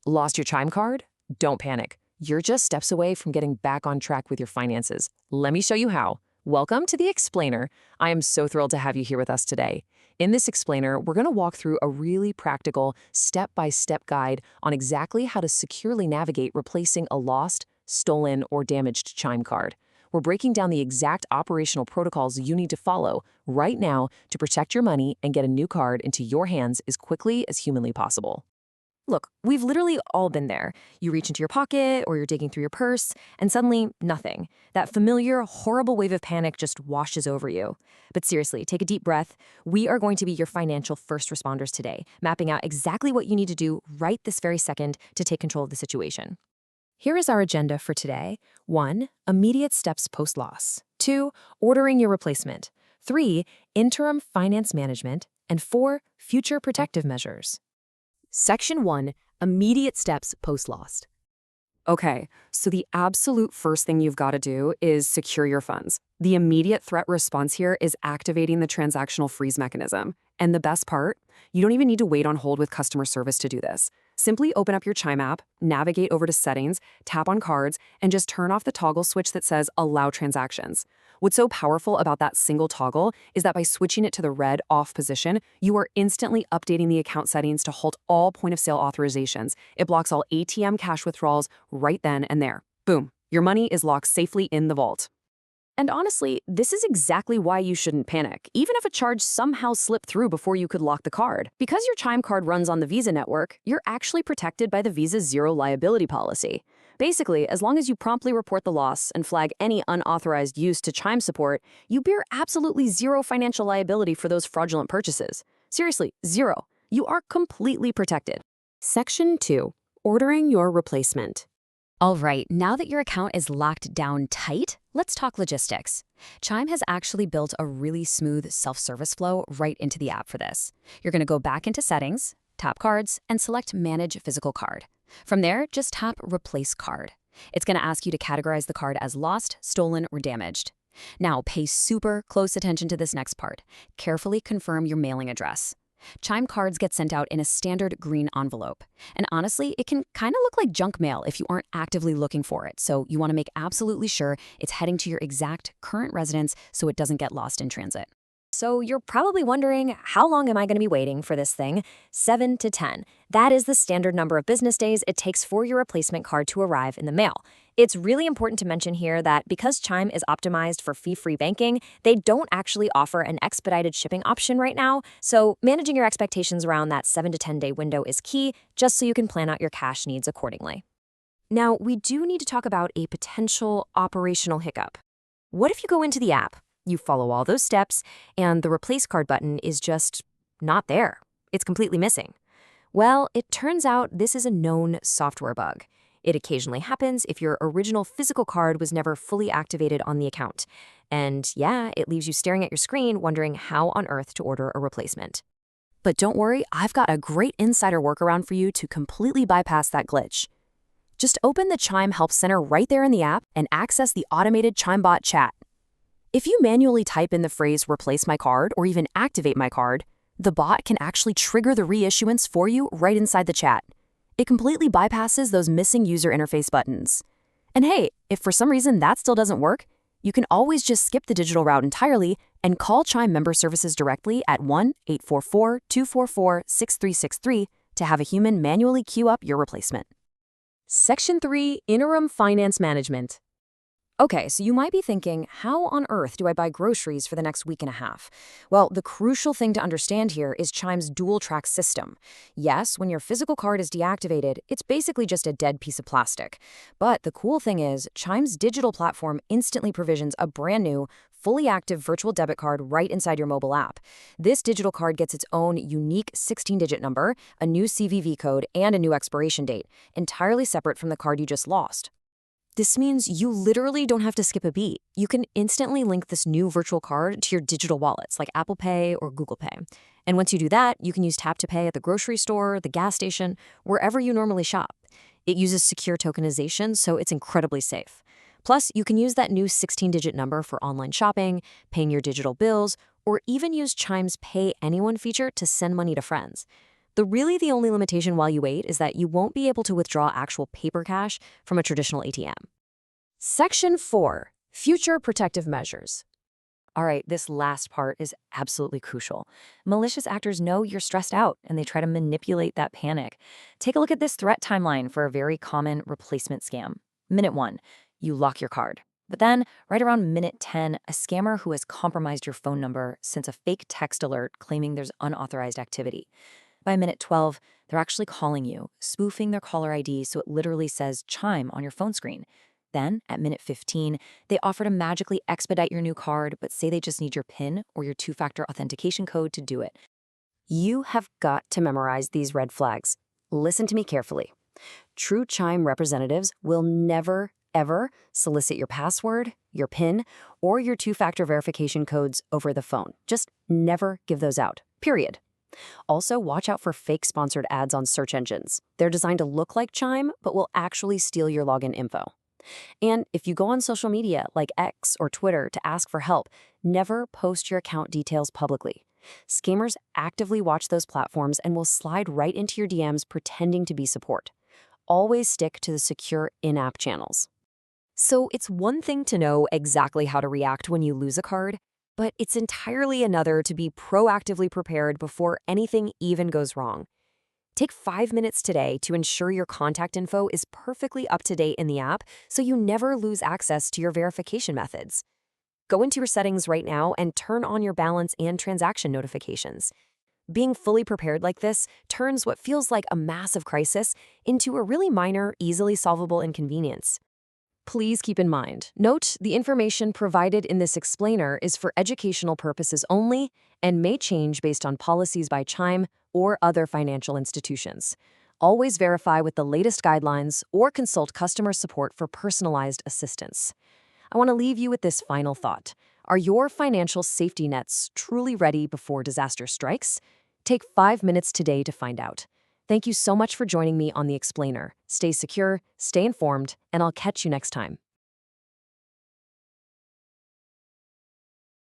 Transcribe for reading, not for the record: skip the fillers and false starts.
Lost your Chime card? Don't panic. You're just steps away from getting back on track with your finances. Let me show you how. Welcome to the Explainer. I am so thrilled to have you here with us today. In this Explainer, we're going to walk through a really practical, step-by-step guide on exactly how to securely navigate replacing a lost, stolen, or damaged Chime card. We're breaking down the exact operational protocols you need to follow right now to protect your money and get a new card into your hands as quickly as humanly possible. Look, we've literally all been there. You reach into your pocket or you're digging through your purse, and suddenly, nothing. That familiar, horrible wave of panic just washes over you. But seriously, take a deep breath. We are going to be your financial first responders today, mapping out exactly what you need to do right this very second to take control of the situation. Here is our agenda for today. 1. Immediate steps post-loss. 2. Ordering your replacement. 3. Interim finance management. And 4. Future protective measures. Section 1, Immediate Steps Post-Lost. Okay, so the absolute first thing you've got to do is secure your funds. The immediate threat response here is activating the transactional freeze mechanism. And the best part, you don't even need to wait on hold with customer service to do this. Simply open up your Chime app, navigate over to Settings, tap on Cards, and just turn off the toggle switch that says Allow Transactions. What's so powerful about that single toggle is that by switching it to the red off position, you are instantly updating the account settings to halt all point-of-sale authorizations. It blocks all ATM cash withdrawals right then and there. Boom, your money is locked safely in the vault. And honestly, this is exactly why you shouldn't panic, even if a charge somehow slipped through before you could lock the card. Because your Chime card runs on the Visa network, you're actually protected by the Visa's zero liability policy. Basically, as long as you promptly report the loss and flag any unauthorized use to Chime support, you bear absolutely zero financial liability for those fraudulent purchases. Seriously, zero. You are completely protected. Section 2. Ordering your replacement. All right, now that your account is locked down tight, let's talk logistics. Chime has actually built a really smooth self-service flow right into the app for this. You're going to go back into Settings, tap Cards, and select Manage Physical Card. From there, just tap Replace Card. It's going to ask you to categorize the card as lost, stolen, or damaged. Now, pay super close attention to this next part. Carefully confirm your mailing address. Chime cards get sent out in a standard green envelope. And honestly, it can kind of look like junk mail if you aren't actively looking for it. So you want to make absolutely sure it's heading to your exact current residence so it doesn't get lost in transit. So you're probably wondering, how long am I going to be waiting for this thing? 7 to 10. That is the standard number of business days it takes for your replacement card to arrive in the mail. It's really important to mention here that because Chime is optimized for fee-free banking, they don't actually offer an expedited shipping option right now. So managing your expectations around that 7 to 10 day window is key, just so you can plan out your cash needs accordingly. Now, we do need to talk about a potential operational hiccup. What if you go into the app? You follow all those steps, and the Replace Card button is just not there. It's completely missing. Well, it turns out this is a known software bug. It occasionally happens if your original physical card was never fully activated on the account. And yeah, it leaves you staring at your screen wondering how on earth to order a replacement. But don't worry, I've got a great insider workaround for you to completely bypass that glitch. Just open the Chime Help Center right there in the app and access the automated ChimeBot chat. If you manually type in the phrase "replace my card" or even "activate my card," the bot can actually trigger the reissuance for you right inside the chat. It completely bypasses those missing user interface buttons. And hey, if for some reason that still doesn't work, you can always just skip the digital route entirely and call Chime member services directly at 1-844-244-6363 to have a human manually queue up your replacement. Section 3, Interim Finance Management. Okay, so you might be thinking, how on earth do I buy groceries for the next week and a half? Well, the crucial thing to understand here is Chime's dual-track system. Yes, when your physical card is deactivated, it's basically just a dead piece of plastic. But the cool thing is, Chime's digital platform instantly provisions a brand new, fully active virtual debit card right inside your mobile app. This digital card gets its own unique 16-digit number, a new CVV code, and a new expiration date, entirely separate from the card you just lost. This means you literally don't have to skip a beat. You can instantly link this new virtual card to your digital wallets like Apple Pay or Google Pay. And once you do that, you can use Tap to Pay at the grocery store, the gas station, wherever you normally shop. It uses secure tokenization, so it's incredibly safe. Plus, you can use that new 16-digit number for online shopping, paying your digital bills, or even use Chime's Pay Anyone feature to send money to friends. The only limitation while you wait is that you won't be able to withdraw actual paper cash from a traditional ATM. Section 4. Future protective measures. All right, this last part is absolutely crucial. Malicious actors know you're stressed out and they try to manipulate that panic. Take a look at this threat timeline for a very common replacement scam. Minute 1, you lock your card. But then, right around minute 10, a scammer who has compromised your phone number sends a fake text alert claiming there's unauthorized activity. By minute 12, they're actually calling you, spoofing their caller ID so it literally says Chime on your phone screen. Then, at minute 15, they offer to magically expedite your new card, but say they just need your PIN or your two-factor authentication code to do it. You have got to memorize these red flags. Listen to me carefully. True Chime representatives will never, ever solicit your password, your PIN, or your two-factor verification codes over the phone. Just never give those out, period. Also, watch out for fake sponsored ads on search engines. They're designed to look like Chime, but will actually steal your login info. And if you go on social media like X or Twitter to ask for help, never post your account details publicly. Scammers actively watch those platforms and will slide right into your DMs pretending to be support. Always stick to the secure in-app channels. So it's one thing to know exactly how to react when you lose a card, but it's entirely another to be proactively prepared before anything even goes wrong. Take 5 minutes today to ensure your contact info is perfectly up to date in the app so you never lose access to your verification methods. Go into your settings right now and turn on your balance and transaction notifications. Being fully prepared like this turns what feels like a massive crisis into a really minor, easily solvable inconvenience. Please keep in mind, note the information provided in this explainer is for educational purposes only and may change based on policies by Chime or other financial institutions. Always verify with the latest guidelines or consult customer support for personalized assistance. I want to leave you with this final thought. Are your financial safety nets truly ready before disaster strikes? Take 5 minutes today to find out. Thank you so much for joining me on The Explainer. Stay secure, stay informed, and I'll catch you next time.